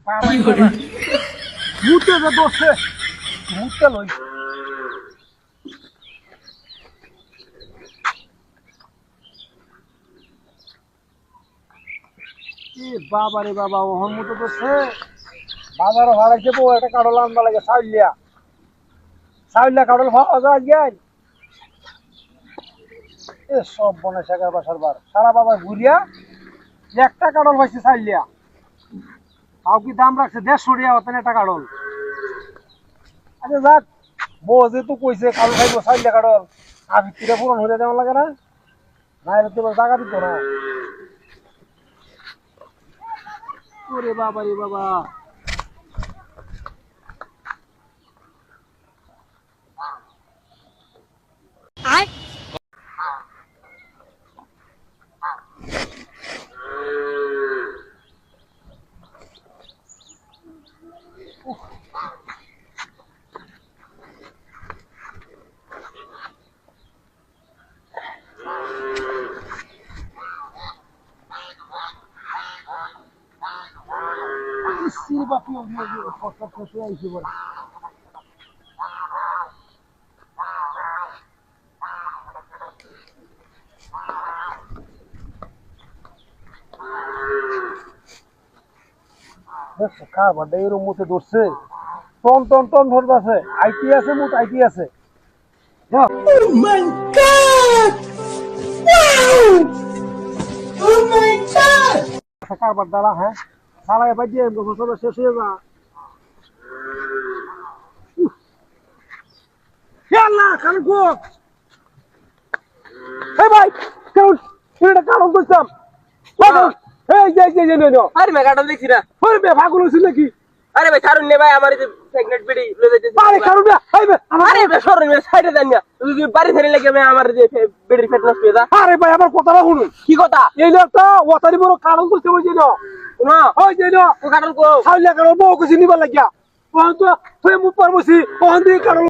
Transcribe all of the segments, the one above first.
মুতে যে দোষে মুতে লই বাবা রে বাবা ওহন মতো দোষে বাজারে হারাইছে বউ একটা কাটল আনবা লাগে চাউলিয়া কাটল পাওয়া যায় গিয়াই এ সব বনে শেখার বাসার বার সারা বাবা ঘুরিয়া একটা কাটল পাইছে চাউলিয়া তাও কি দাম রাখছে 150 টাকা হতেন একটা কাটল আচ্ছা যাক বউ যেহেতু কইছে কাটল খাইবো চাউলিয়া কাটল আমি কিরা পূরণ হয়ে দেওয়া লাগে না না এর তো জায়গা দিত না ওরে বাবা রে বাবা বাপি কষ্ট কষ্ট আইছে বড় দেখছো কার বাড্ডা এরম মুখে ধরছে টন টন টন ধরতেছে আইটি আছে মুখ আইটি আছে Oh my God! Wow! Oh my God! কার বাড্ডা হ্যাঁ সারাই বাই দিয়ে গোসল শেষ হয়ে যা ইয়াল্লা কারণ গো এই ভাই কারণ এটা কারণ কইতাম এই যে নো আরে মে কাটল দেখছি না ওরে বে পাগল হইছিস নাকি আরে ভাই ছাড়ুন নে ভাই আমার এই প্রেগন্যান্ট বিড়ি লয়ে যাইতেছে আরে কারণ এই বে আরে ভাই সর রে সাইডে দেন না তুই বাড়ি ধরে লাগে আমি আমার যে বিড়ির ফেট নষ্ট হয়ে যা আরে ভাই আমার কথাটা শুনুন কি কথা এই লোকটা ওতারি বড় কারণ করতে বলছি না না ওই যে না ও কাটল কো সাইলা কারণ বউ কিছু নিবার লাগিয়া ওহন তো তুই মুখ পারবছি ওহন দিয়ে কারণ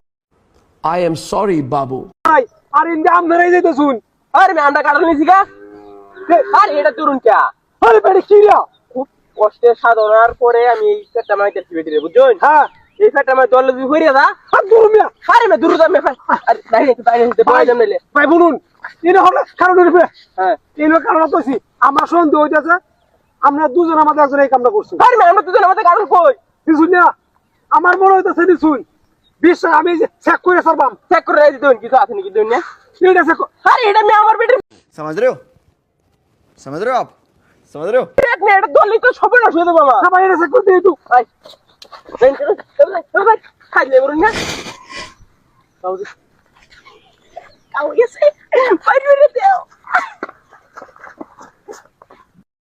I am sorry, Babu. ভাই আর ইন্দা আম ধরে যাইতে শুন আরে মে আন্ডা কাটল নিছি গা আরে এটা তুরুন কা আরে বেড়ে কি রে খুব কষ্টে সাধনার পরে আমি এই ফেটটা মাইতে বেটি বুঝছেন হ্যাঁ এই ফেটটা মাই দল দি হইরা দা আর দূর মিয়া আরে মে দূর দা মে আরে বাইরে বয় জান নিলে ভাই বলুন এটা হলো কারণ রূপে হ্যাঁ এই লোক কারণ কইছি আমার সন্দেহ হইতাছে আমরা দুজন আমাদের একজন এই কামটা করছি আরে মে আমরা দুজন আমাদের কাটল কই শুন না আমার মনে হইতাছে নি শুন বিশ্বাস আমি চেক করে সারবাম চেক করে রাই দিতেন কিছু আছে নাকি দুনিয়া এটা চেক আরে এটা মে আমার বেটি समझ रहे हो समझ रहे हो आप समझ रहे हो এক না এটা দলই তো সবে নষ্ট হয়ে যাবে আমার সবাই এটা চেক করতে একটু ভাই ভাই খাইলে বলুন না কাউ গেছে বাইরে